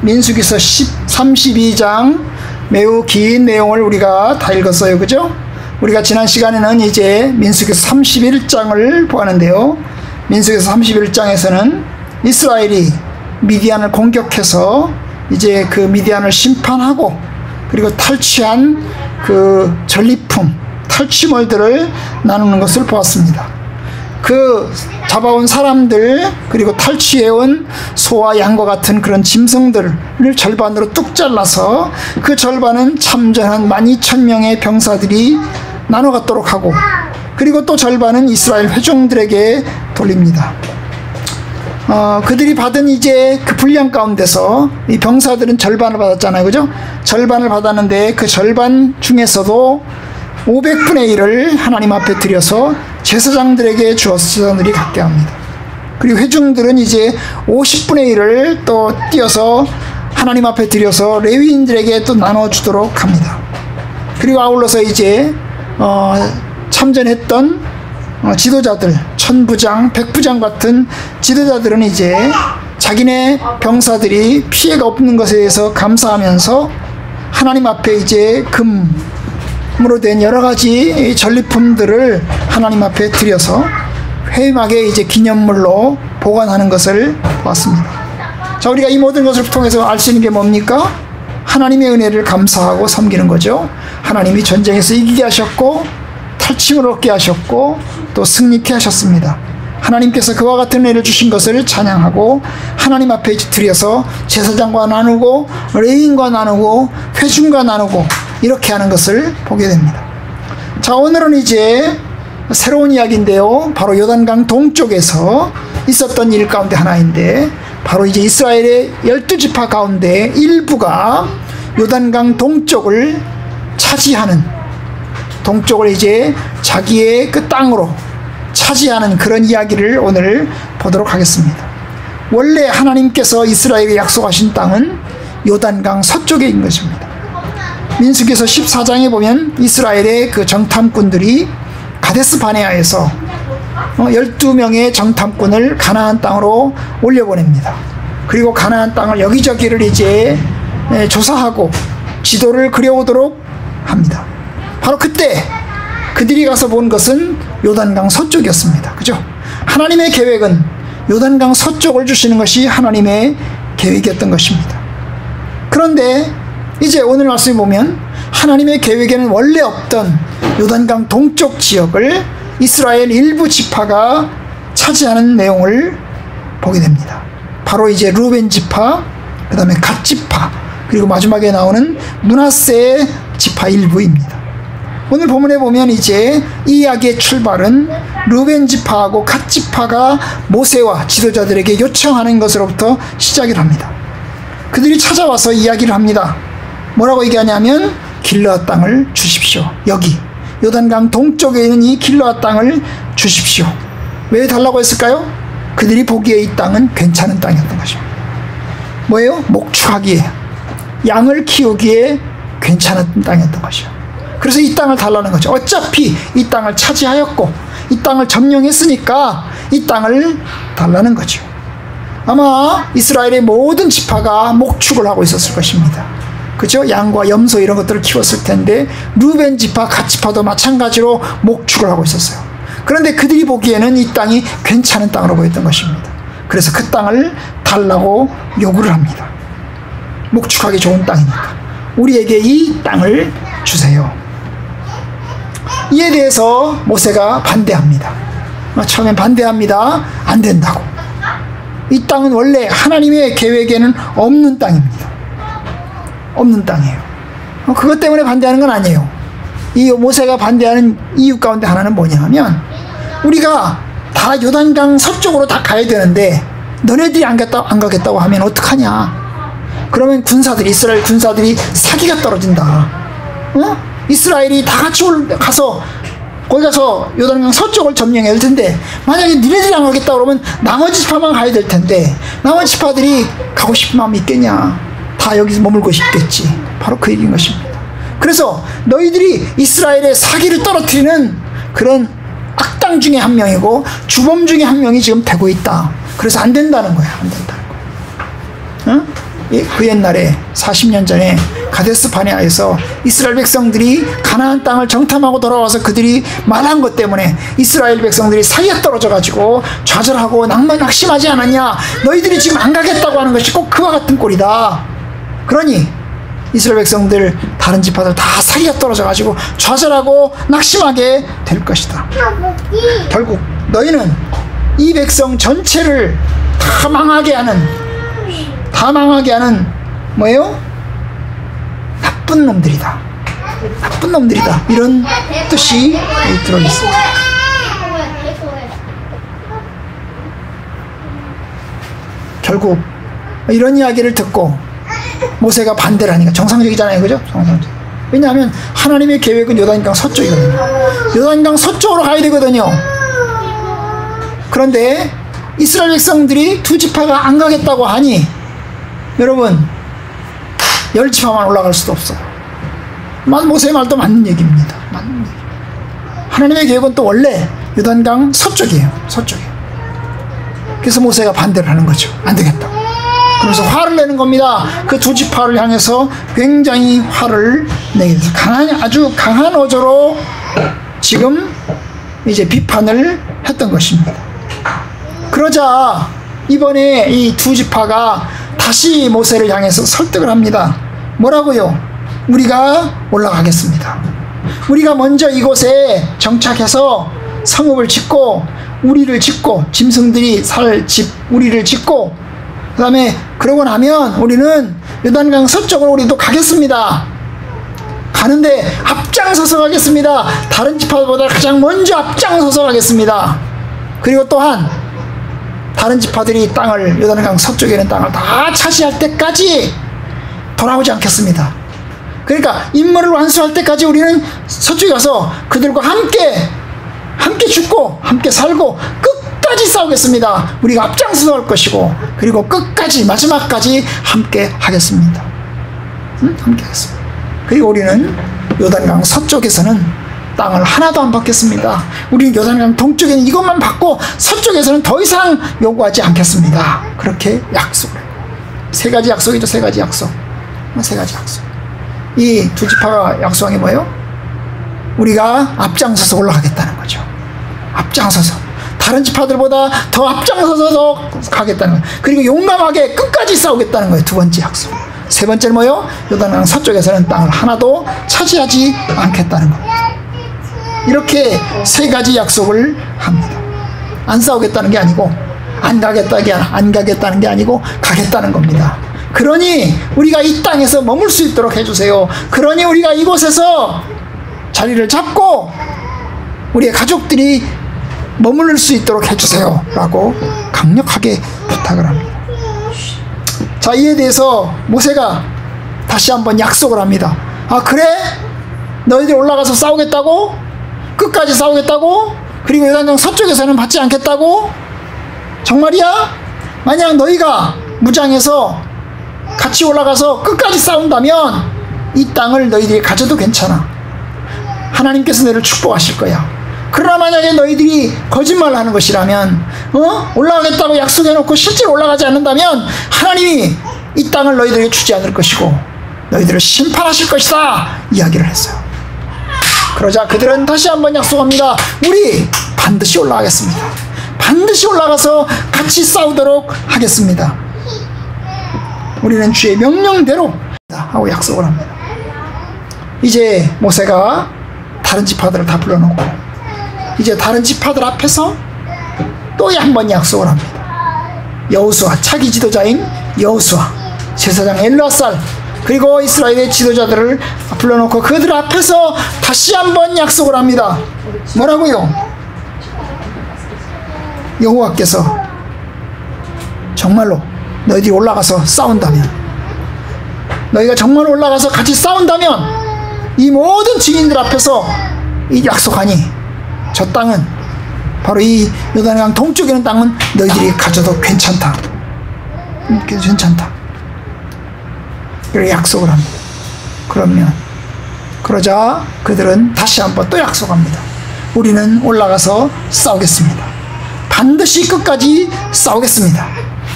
민수기서 32장 매우 긴 내용을 우리가 다 읽었어요. 그죠? 우리가 지난 시간에는 이제 민수기서 31장을 보았는데요. 민수기서 31장에서는 이스라엘이 미디안을 공격해서 이제 그 미디안을 심판하고 그리고 탈취한 그 전리품, 탈취물들을 나누는 것을 보았습니다. 그 잡아온 사람들 그리고 탈취해온 소와 양과 같은 그런 짐승들을 절반으로 뚝 잘라서 그 절반은 참전한 12,000명의 병사들이 나눠 갖도록 하고 그리고 또 절반은 이스라엘 회중들에게 돌립니다. 그들이 받은 이제 그 분량 가운데서 이 병사들은 절반을 받았잖아요. 그죠? 절반을 받았는데 그 절반 중에서도 500분의 1을 하나님 앞에 드려서 제사장들에게 주어서 제사장들이 갖게 합니다. 그리고 회중들은 이제 50분의 1을 또 띄어서 하나님 앞에 드려서 레위인들에게 또 나눠주도록 합니다. 그리고 아울러서 이제 참전했던 지도자들, 천부장, 백부장 같은 지도자들은 이제 자기네 병사들이 피해가 없는 것에 대해서 감사하면서 하나님 앞에 이제 금으로 된 여러 가지 전리품들을 하나님 앞에 드려서 회막에 이제 기념물로 보관하는 것을 보았습니다. 자, 우리가 이 모든 것을 통해서 알 수 있는 게 뭡니까? 하나님의 은혜를 감사하고 섬기는 거죠. 하나님이 전쟁에서 이기게 하셨고 탈취물 얻게 하셨고 또 승리케 하셨습니다. 하나님께서 그와 같은 은혜를 주신 것을 찬양하고 하나님 앞에 드려서 제사장과 나누고 레위인과 나누고 회중과 나누고 이렇게 하는 것을 보게 됩니다. 자, 오늘은 이제 새로운 이야기인데요. 바로 요단강 동쪽에서 있었던 일 가운데 하나인데 바로 이제 이스라엘의 12지파 가운데 일부가 요단강 동쪽을 차지하는, 동쪽을 이제 자기의 그 땅으로 차지하는 그런 이야기를 오늘 보도록 하겠습니다. 원래 하나님께서 이스라엘에게 약속하신 땅은 요단강 서쪽에 있는 것입니다. 민수기서 14장에 보면 이스라엘의 그 정탐꾼들이 가데스 바네아에서 12명의 정탐꾼을 가나안 땅으로 올려보냅니다. 그리고 가나안 땅을 여기저기를 이제 조사하고 지도를 그려오도록 합니다. 바로 그때 그들이 가서 본 것은 요단강 서쪽이었습니다. 그죠? 하나님의 계획은 요단강 서쪽을 주시는 것이 하나님의 계획이었던 것입니다. 그런데 이제 오늘 말씀을 보면 하나님의 계획에는 원래 없던 요단강 동쪽 지역을 이스라엘 일부 지파가 차지하는 내용을 보게 됩니다. 바로 이제 루벤 지파, 그 다음에 갓 지파, 그리고 마지막에 나오는 므낫세 지파 일부입니다. 오늘 본문에 보면 이제 이 이야기의 출발은 루벤 지파하고 갓 지파가 모세와 지도자들에게 요청하는 것으로부터 시작을 합니다. 그들이 찾아와서 이야기를 합니다. 뭐라고 얘기하냐면 길르앗 땅을 주십시오. 여기 요단강 동쪽에 있는 이 길르앗 땅을 주십시오. 왜 달라고 했을까요? 그들이 보기에 이 땅은 괜찮은 땅이었던 것입니다. 뭐예요? 목축하기에, 양을 키우기에 괜찮은 땅이었던 것이요. 그래서 이 땅을 달라는 거죠. 어차피 이 땅을 차지하였고 이 땅을 점령했으니까 이 땅을 달라는 거죠. 아마 이스라엘의 모든 지파가 목축을 하고 있었을 것입니다. 그죠? 양과 염소 이런 것들을 키웠을 텐데 루벤 지파, 갓 지파도 마찬가지로 목축을 하고 있었어요. 그런데 그들이 보기에는 이 땅이 괜찮은 땅으로 보였던 것입니다. 그래서 그 땅을 달라고 요구를 합니다. 목축하기 좋은 땅이니까 우리에게 이 땅을 주세요. 이에 대해서 모세가 반대합니다. 처음엔 반대합니다. 안 된다고. 이 땅은 원래 하나님의 계획에는 없는 땅입니다. 없는 땅이에요. 그것 때문에 반대하는 건 아니에요. 이 모세가 반대하는 이유 가운데 하나는 뭐냐 하면 우리가 다 요단강 서쪽으로 다 가야 되는데 너네들이 안 가겠다고 하면 어떡하냐. 그러면 이스라엘 군사들이 사기가 떨어진다. 이스라엘이 다 같이 가서 거기 가서 요단강 서쪽을 점령해야 될 텐데 만약에 니네들이 안 가겠다 그러면 나머지 지파만 가야 될 텐데 나머지 지파들이 가고 싶은 마음이 있겠냐. 다 여기서 머물고 싶겠지. 바로 그 얘기인 것입니다. 그래서 너희들이 이스라엘의 사기를 떨어뜨리는 그런 악당 중에 한 명이고 주범 중에 한 명이 지금 되고 있다. 그래서 안 된다는 거야. 안 된다는 거야. 그 옛날에 40년 전에 가데스 바네아에서 이스라엘 백성들이 가나안 땅을 정탐하고 돌아와서 그들이 말한 것 때문에 이스라엘 백성들이 사이에 떨어져 가지고 좌절하고 낙심하지 않았냐. 너희들이 지금 안 가겠다고 하는 것이 꼭 그와 같은 꼴이다. 그러니 이스라엘 백성들 다른 지파들 다 사이에 떨어져 가지고 좌절하고 낙심하게 될 것이다. 결국 너희는 이 백성 전체를 다 망하게 하는 뭐예요? 나쁜 놈들이다. 나쁜 놈들이다. 이런 뜻이 들어있습니다. 결국 이런 이야기를 듣고 모세가 반대를 하니까 정상적이잖아요. 그죠? 정상적. 왜냐하면 하나님의 계획은 요단강 서쪽이거든요. 요단강 서쪽으로 가야 되거든요. 그런데 이스라엘 백성들이 두 지파가 안 가겠다고 하니 여러분 10지파만 올라갈 수도 없어요. 모세의 말도 맞는 얘기입니다. 맞는 얘기. 하나님의 계획은 또 원래 요단강 서쪽이에요. 서쪽이에요. 그래서 모세가 반대를 하는 거죠. 안 되겠다고. 그러면서 화를 내는 겁니다. 그 두 지파를 향해서 굉장히 화를 내게 돼서 아주 강한 어조로 지금 이제 비판을 했던 것입니다. 그러자 이번에 이 두 지파가 다시 모세를 향해서 설득을 합니다. 뭐라고요? 우리가 올라가겠습니다. 우리가 먼저 이곳에 정착해서 성읍을 짓고 우리를 짓고 짐승들이 살 집 우리를 짓고 그 다음에 그러고 나면 우리는 요단강 서쪽으로 우리도 가겠습니다. 가는데 앞장서서 가겠습니다. 다른 지파보다 가장 먼저 앞장서서 가겠습니다. 그리고 또한 다른 지파들이 땅을 요단강 서쪽에 있는 땅을 다 차지할 때까지 돌아오지 않겠습니다. 그러니까 임무를 완수할 때까지 우리는 서쪽에 가서 그들과 함께 죽고 함께 살고 끝까지 싸우겠습니다. 우리가 앞장서서 할 것이고 그리고 끝까지 마지막까지 함께 하겠습니다. 함께 하겠습니다. 그리고 우리는 요단강 서쪽에서는 땅을 하나도 안 받겠습니다. 우리는 요단강 동쪽에는 이것만 받고 서쪽에서는 더 이상 요구하지 않겠습니다. 그렇게 약속을 해요. 세 가지 약속이죠. 세 가지 약속. 세 가지 약속. 이 두 지파가 약속한 게 뭐예요? 우리가 앞장서서 올라가겠다는 거죠. 앞장서서 다른 지파들보다 더 앞장서서 더 가겠다는 거예요. 그리고 용감하게 끝까지 싸우겠다는 거예요. 두 번째 약속. 세 번째는 뭐예요? 요단강 서쪽에서는 땅을 하나도 차지하지 않겠다는 겁니다. 이렇게 세 가지 약속을 합니다. 안 싸우겠다는 게 아니고 안 가겠다는 게 아니고 가겠다는 겁니다. 그러니 우리가 이 땅에서 머물 수 있도록 해주세요. 그러니 우리가 이곳에서 자리를 잡고 우리의 가족들이 머무를 수 있도록 해주세요 라고 강력하게 부탁을 합니다. 자, 이에 대해서 모세가 다시 한번 약속을 합니다. 아, 그래? 너희들 올라가서 싸우겠다고? 끝까지 싸우겠다고? 그리고 요단강 서쪽에서는 받지 않겠다고? 정말이야? 만약 너희가 무장해서 같이 올라가서 끝까지 싸운다면 이 땅을 너희들이 가져도 괜찮아. 하나님께서 너희를 축복하실 거야. 그러나 만약에 너희들이 거짓말을 하는 것이라면 올라가겠다고 약속해놓고 실제로 올라가지 않는다면 하나님이 이 땅을 너희들에게 주지 않을 것이고 너희들을 심판하실 것이다 이야기를 했어요. 그러자 그들은 다시 한번 약속합니다. 우리 반드시 올라가겠습니다. 반드시 올라가서 같이 싸우도록 하겠습니다. 우리는 주의 명령대로 하고 약속을 합니다. 이제 모세가 다른 지파들을 다 불러놓고 이제 다른 지파들 앞에서 또 한 번 약속을 합니다. 여호수아, 차기 지도자인 여호수아, 제사장 엘르아살, 그리고 이스라엘의 지도자들을 불러놓고 그들 앞에서 다시 한번 약속을 합니다. 뭐라고요? 여호와께서 정말로 너희들이 올라가서 싸운다면, 너희가 정말 올라가서 같이 싸운다면 이 모든 증인들 앞에서 이 약속하니 저 땅은 바로 이 요단강 동쪽에 있는 땅은 너희들이 가져도 괜찮다. 괜찮다. 이렇게 약속을 합니다. 그러자 그들은 다시 한번 또 약속합니다. 우리는 올라가서 싸우겠습니다. 반드시 끝까지 싸우겠습니다.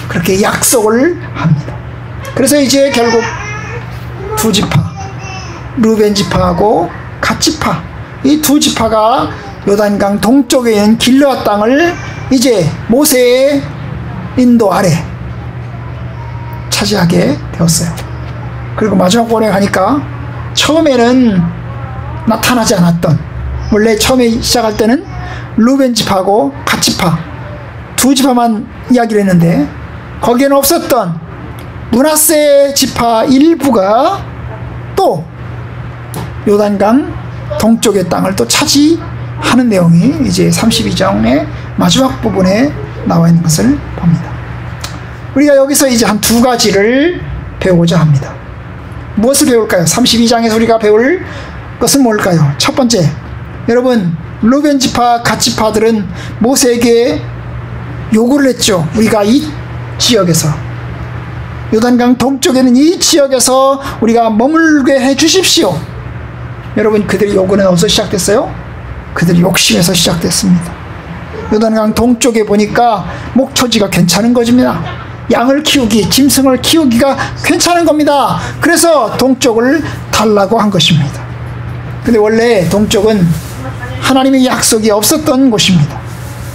그렇게 약속을 합니다. 그래서 이제 결국 두 지파, 루벤 지파하고 갓 지파, 이 두 지파가 요단강 동쪽에 있는 길르앗 땅을 이제 모세의 인도 아래 차지하게 되었어요. 그리고 마지막 번에 가니까 처음에는 나타나지 않았던, 원래 처음에 시작할 때는 루벤 지파하고 갓 지파 두 지파만 이야기를 했는데 거기에는 없었던 므낫세 지파 일부가 또 요단강 동쪽의 땅을 또 차지하는 내용이 이제 32장의 마지막 부분에 나와 있는 것을 봅니다. 우리가 여기서 이제 한 두 가지를 배우고자 합니다. 무엇을 배울까요? 32장에서 우리가 배울 것은 뭘까요? 첫 번째, 여러분, 루벤 지파, 갓 지파들은 모세에게 요구를 했죠. 우리가 이 지역에서, 요단강 동쪽에는 이 지역에서 우리가 머물게 해 주십시오. 여러분, 그들의 요구는 어디서 시작됐어요? 그들의 욕심에서 시작됐습니다. 요단강 동쪽에 보니까 목초지가 괜찮은 것입니다. 양을 키우기, 짐승을 키우기가 괜찮은 겁니다. 그래서 동쪽을 달라고 한 것입니다. 근데 원래 동쪽은 하나님의 약속이 없었던 곳입니다.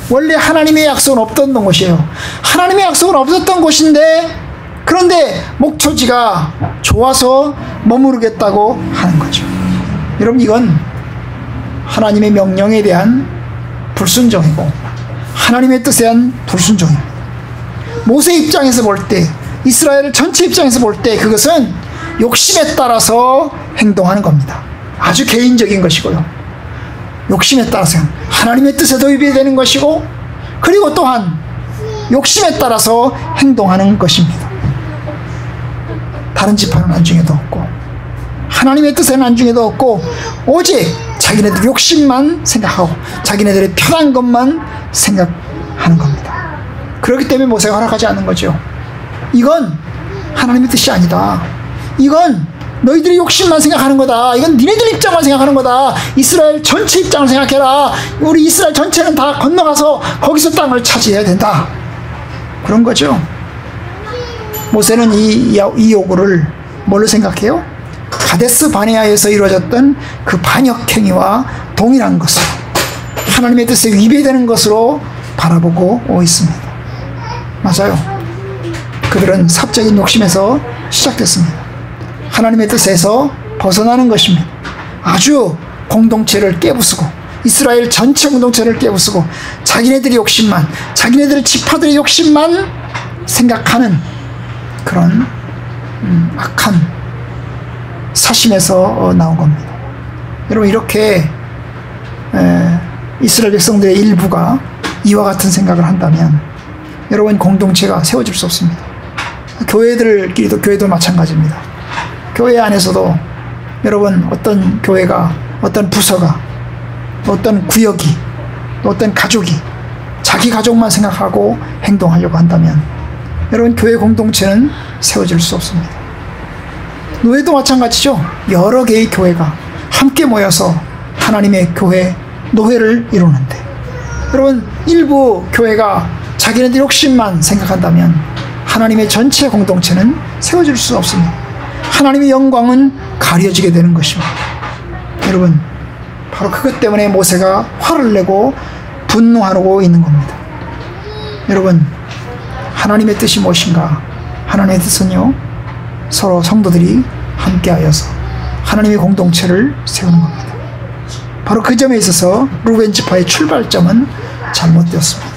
원래 하나님의 약속은 없던 곳이에요. 하나님의 약속은 없었던 곳인데, 그런데 목초지가 좋아서 머무르겠다고 하는 거죠. 여러분, 이건 하나님의 명령에 대한 불순종이고 하나님의 뜻에 대한 불순종입니다. 모세 입장에서 볼 때, 이스라엘 전체 입장에서 볼 때 그것은 욕심에 따라서 행동하는 겁니다. 아주 개인적인 것이고요. 욕심에 따라서 하나님의 뜻에도 위배되는 것이고, 그리고 또한 욕심에 따라서 행동하는 것입니다. 다른 지파는 안중에도 없고 하나님의 뜻에는 안중에도 없고 오직 자기네들 욕심만 생각하고 자기네들의 편한 것만 생각하는 겁니다. 그렇기 때문에 모세가 허락하지 않는 거죠. 이건 하나님의 뜻이 아니다. 이건 너희들이 욕심만 생각하는 거다. 이건 니네들 입장만 생각하는 거다. 이스라엘 전체 입장을 생각해라. 우리 이스라엘 전체는 다 건너가서 거기서 땅을 차지해야 된다. 그런 거죠. 모세는 이 요구를 뭘로 생각해요? 가데스 바네아에서 이루어졌던 그 반역행위와 동일한 것으로, 하나님의 뜻에 위배되는 것으로 바라보고 있습니다. 맞아요. 그들은 사적인 욕심에서 시작됐습니다. 하나님의 뜻에서 벗어나는 것입니다. 아주 공동체를 깨부수고, 이스라엘 전체 공동체를 깨부수고 자기네들의 욕심만, 자기네들의 지파들의 욕심만 생각하는 그런 악한 사심에서 나온 겁니다. 여러분, 이렇게 이스라엘 백성들의 일부가 이와 같은 생각을 한다면 여러분, 공동체가 세워질 수 없습니다. 교회들끼리도, 교회도 마찬가지입니다. 교회 안에서도 여러분, 어떤 교회가, 어떤 부서가, 어떤 구역이, 어떤 가족이 자기 가족만 생각하고 행동하려고 한다면 여러분, 교회 공동체는 세워질 수 없습니다. 노예도 마찬가지죠. 여러 개의 교회가 함께 모여서 하나님의 교회, 노회를 이루는데, 여러분, 일부 교회가 자기네들 욕심만 생각한다면 하나님의 전체 공동체는 세워질 수 없습니다. 하나님의 영광은 가려지게 되는 것입니다. 여러분, 바로 그것 때문에 모세가 화를 내고 분노하고 있는 겁니다. 여러분, 하나님의 뜻이 무엇인가? 하나님의 뜻은요, 서로 성도들이 함께하여서 하나님의 공동체를 세우는 겁니다. 바로 그 점에 있어서 루벤 지파의 출발점은 잘못되었습니다.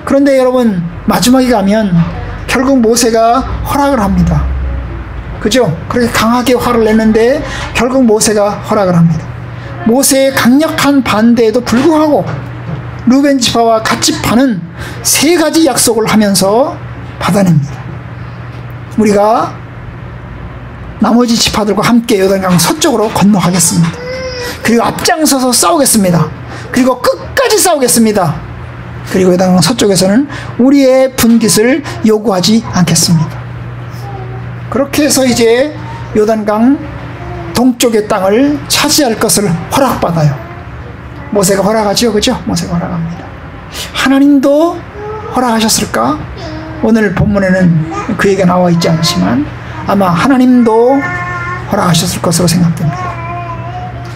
그런데 여러분, 마지막에 가면 결국 모세가 허락을 합니다. 그죠? 그렇게 강하게 화를 내는데 결국 모세가 허락을 합니다. 모세의 강력한 반대에도 불구하고 루벤 지파와 갓 지파는 세 가지 약속을 하면서 받아냅니다. 우리가 나머지 지파들과 함께 요단강 서쪽으로 건너가겠습니다. 그리고 앞장서서 싸우겠습니다. 그리고 끝까지 싸우겠습니다. 그리고 요단강 서쪽에서는 우리의 분깃을 요구하지 않겠습니다. 그렇게 해서 이제 요단강 동쪽의 땅을 차지할 것을 허락받아요. 모세가 허락하죠, 그죠? 모세가 허락합니다. 하나님도 허락하셨을까? 오늘 본문에는 그 얘기가 나와 있지 않지만 아마 하나님도 허락하셨을 것으로 생각됩니다.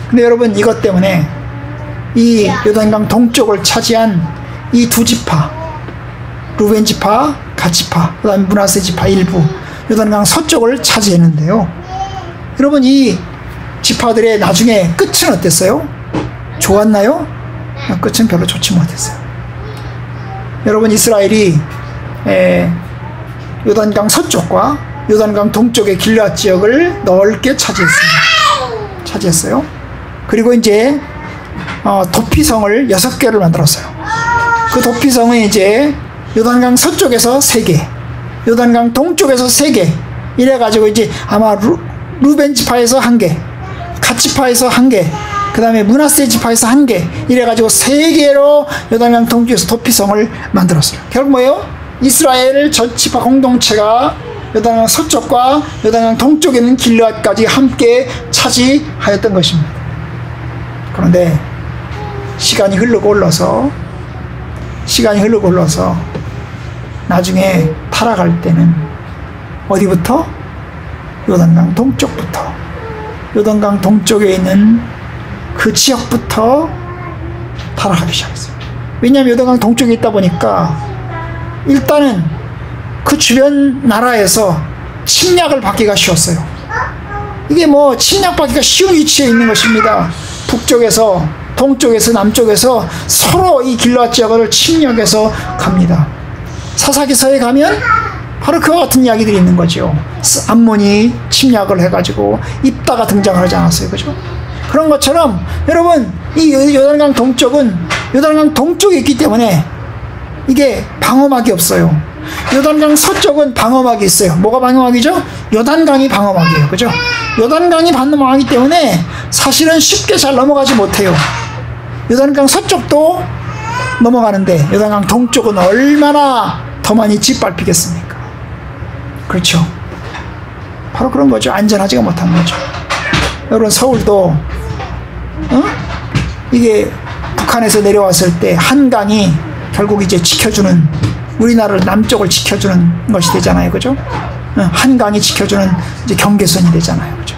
근데 여러분, 이것 때문에 이 요단강 동쪽을 차지한 이 두 지파, 루벤 지파, 갓 지파, 그 다음에 므낫세 지파 일부, 요단강 서쪽을 차지했는데요. 여러분, 이 지파들의 나중에 끝은 어땠어요? 좋았나요? 끝은 별로 좋지 못했어요. 여러분, 이스라엘이 요단강 서쪽과 요단강 동쪽의 길앗 지역을 넓게 차지했어요. 그리고 이제 도피성을 6개를 만들었어요. 그 도피성은 이제 요단강 서쪽에서 3개, 요단강 동쪽에서 3개, 이래가지고 이제 아마 루벤 지파에서 1개, 갓 지파에서 1개, 그 다음에 므낫세 지파에서 1개, 이래가지고 3개로 요단강 동쪽에서 도피성을 만들었어요. 결국 뭐예요? 이스라엘 전 지파 공동체가 요단강 서쪽과 요단강 동쪽에 있는 길앗까지 함께 차지하였던 것입니다. 그런데 시간이 흐르고 흘러서 나중에 타락할 때는 어디부터? 요단강 동쪽부터, 요단강 동쪽에 있는 그 지역부터 타락하기 시작했어요. 왜냐하면 요단강 동쪽에 있다 보니까 일단은 그 주변 나라에서 침략을 받기가 쉬웠어요. 이게 뭐 침략받기가 쉬운 위치에 있는 것입니다. 북쪽에서, 동쪽에서, 남쪽에서 서로 이 길앗 지역을 침략해서 갑니다. 사사기서에 가면 바로 그와 같은 이야기들이 있는 거죠. 암몬이 침략을 해가지고 입다가 등장을 하지 않았어요, 그죠? 그런 것처럼 여러분, 이 요단강 동쪽은 요단강 동쪽에 있기 때문에 이게 방어막이 없어요. 요단강 서쪽은 방어막이 있어요. 뭐가 방어막이죠? 요단강이 방어막이에요, 그죠? 요단강이 방어막이기 때문에 사실은 쉽게 잘 넘어가지 못해요. 요단강 서쪽도 넘어가는데 요단강 동쪽은 얼마나 더 많이 짓밟히겠습니까? 그렇죠. 바로 그런 거죠. 안전하지가 못한 거죠. 여러분, 서울도 이게 북한에서 내려왔을 때 한강이 결국 이제 지켜주는, 우리나라를 남쪽을 지켜주는 것이 되잖아요, 그죠? 한강이 지켜주는 이제 경계선이 되잖아요, 그죠?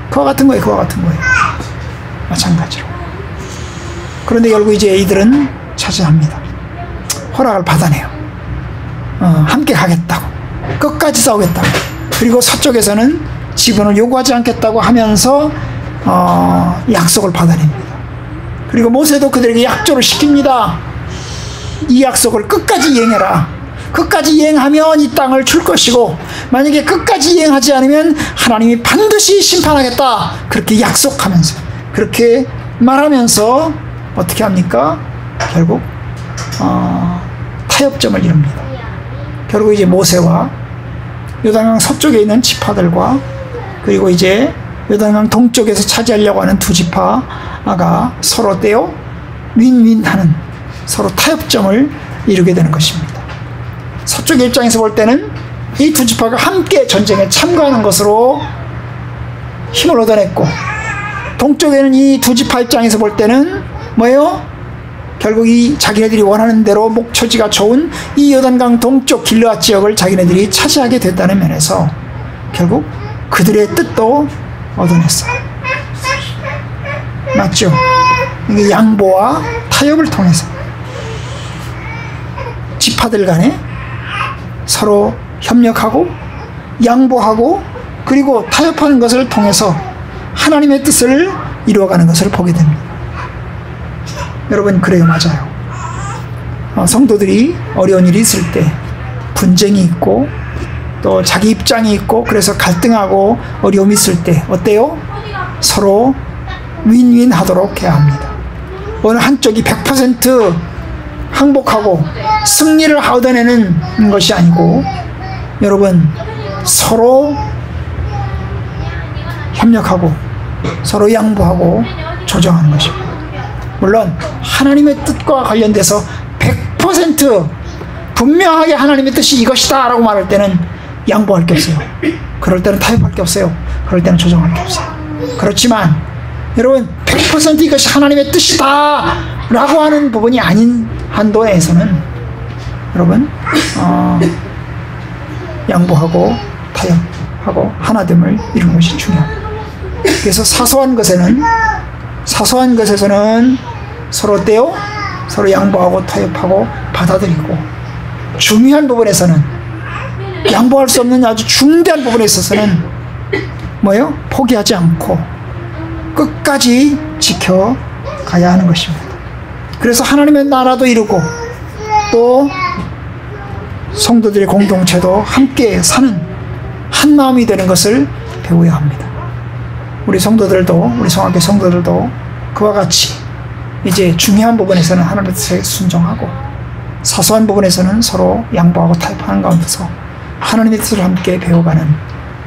그와 같은 거예요. 마찬가지로. 그런데 결국 이제 이들은 차지합니다. 허락을 받아내요. 함께 가겠다고, 끝까지 싸우겠다고. 그리고 서쪽에서는 지분을 요구하지 않겠다고 하면서 약속을 받아냅니다. 그리고 모세도 그들에게 약조를 시킵니다. 이 약속을 끝까지 이행해라. 끝까지 이행하면 이 땅을 줄 것이고, 만약에 끝까지 이행하지 않으면 하나님이 반드시 심판하겠다. 그렇게 약속하면서, 그렇게 말하면서 어떻게 합니까? 결국 타협점을 이룹니다. 결국 이제 모세와 요단강 서쪽에 있는 지파들과, 그리고 이제 요단강 동쪽에서 차지하려고 하는 두 지파가 서로 떼어 윈윈하는, 서로 타협점을 이루게 되는 것입니다. 서쪽의 입장에서 볼 때는 이 두 지파가 함께 전쟁에 참가하는 것으로 힘을 얻어냈고, 동쪽에는 이 두 지파 입장에서 볼 때는 뭐예요? 결국 이 자기네들이 원하는 대로 목초지가 좋은 이 요단강 동쪽 길르앗 지역을 자기네들이 차지하게 됐다는 면에서 결국 그들의 뜻도 얻어냈어요. 맞죠? 이게 양보와 타협을 통해서 지파들 간에 서로 협력하고 양보하고 그리고 타협하는 것을 통해서 하나님의 뜻을 이루어가는 것을 보게 됩니다. 여러분, 그래요. 맞아요. 성도들이 어려운 일이 있을 때 분쟁이 있고 또 자기 입장이 있고 그래서 갈등하고 어려움이 있을 때 어때요? 서로 윈윈 하도록 해야 합니다. 어느 한쪽이 100% 항복하고 승리를 얻어내는 것이 아니고 여러분, 서로 협력하고 서로 양보하고 조정하는 것입니다. 물론 하나님의 뜻과 관련돼서 100% 분명하게 하나님의 뜻이 이것이다 라고 말할 때는 양보할 게 없어요. 그럴 때는 타협할 게 없어요. 그럴 때는 조정할 게 없어요. 그렇지만 여러분, 100% 이것이 하나님의 뜻이다 라고 하는 부분이 아닌 한도 내에서는 여러분 양보하고 타협하고 하나됨을 이루는 것이 중요합니다. 그래서 사소한 것에서는 서로 떼어 서로 양보하고 타협하고 받아들이고, 중요한 부분에서는 양보할 수 없는 아주 중대한 부분에 있어서는 뭐예요? 포기하지 않고 끝까지 지켜가야 하는 것입니다. 그래서 하나님의 나라도 이루고 또 성도들의 공동체도 함께 사는 한 마음이 되는 것을 배워야 합니다. 우리 성도들도, 우리 성악교 성도들도 그와 같이 이제 중요한 부분에서는 하나님의 뜻에 순종하고 사소한 부분에서는 서로 양보하고 타협하는 가운데서 하나님의 뜻을 함께 배워가는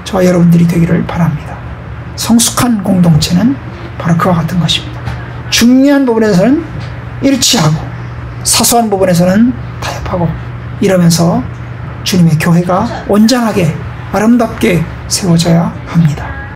저와 여러분들이 되기를 바랍니다. 성숙한 공동체는 바로 그와 같은 것입니다. 중요한 부분에서는 일치하고 사소한 부분에서는 타협하고 이러면서 주님의 교회가 온전하게 아름답게 세워져야 합니다.